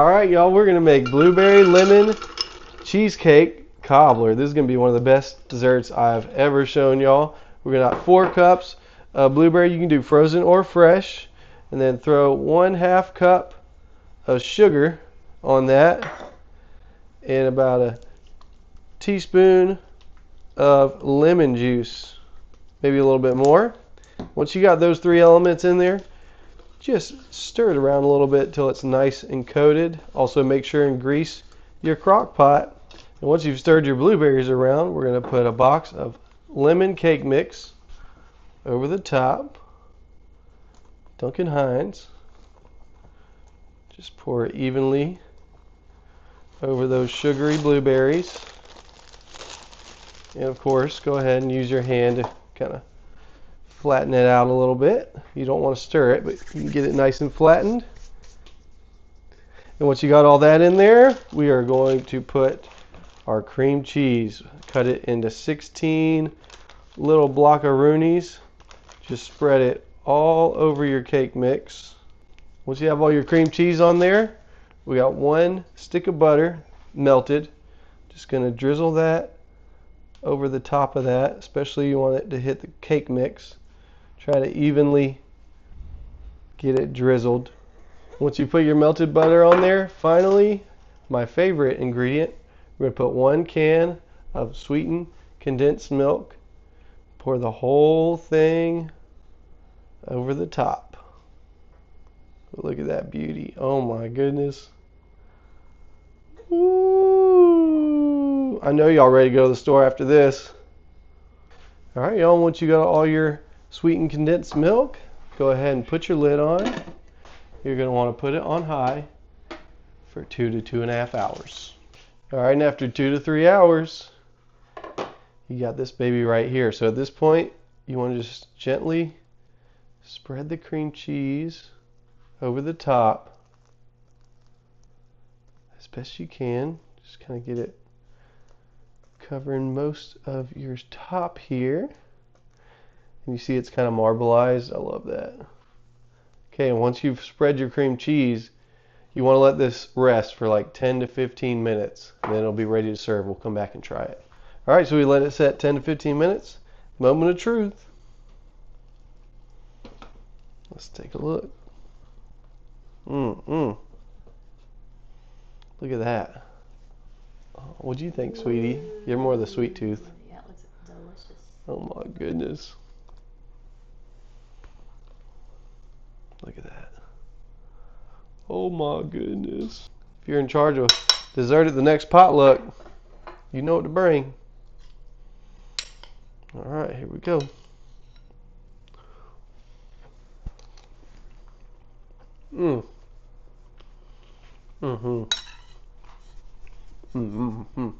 Alright, y'all, we're going to make blueberry lemon cheesecake cobbler. This is going to be one of the best desserts I've ever shown y'all. We're going to have 4 cups of blueberry. You can do frozen or fresh. And then throw 1/2 cup of sugar on that. And about a teaspoon of lemon juice. Maybe a little bit more. Once you got those 3 elements in there, just stir it around a little bit till it's nice and coated. Also make sure and grease your crock pot. And once you've stirred your blueberries around, we're going to put a box of lemon cake mix over the top. Duncan Hines. Just pour it evenly over those sugary blueberries. And of course, go ahead and use your hand to kind of flatten it out a little bit. You don't want to stir it, but you can get it nice and flattened. And once you got all that in there, we are going to put our cream cheese. Cut it into 16 little blockaroonies. Just spread it all over your cake mix. Once you have all your cream cheese on there, we got 1 stick of butter melted. Just going to drizzle that over the top of that, especially you want it to hit the cake mix. Try to evenly get it drizzled. Once you put your melted butter on there, finally, my favorite ingredient, we're going to put 1 can of sweetened condensed milk. Pour the whole thing over the top. Look at that beauty. Oh my goodness. Ooh. I know y'all ready to go to the store after this. Alright, y'all, once you got all your sweetened condensed milk, go ahead and put your lid on. You're going to want to put it on high for 2 to 2.5 hours. Alright, and after 2 to 3 hours, you got this baby right here. So at this point, you want to just gently spread the cream cheese over the top as best you can. Just kind of get it covering most of your top here. And you see it's kind of marbleized. I love that. Okay, and once you've spread your cream cheese, you want to let this rest for like 10 to 15 minutes. And then it'll be ready to serve. We'll come back and try it. Alright, so we let it set 10 to 15 minutes. Moment of truth. Let's take a look. Look at that. Oh, what do you think, sweetie? You're more the sweet tooth. Yeah, it looks delicious. Oh my goodness. Look at that. Oh my goodness. If you're in charge of dessert at the next potluck, you know what to bring. Alright, here we go. Mm-hmm. Mm-hmm.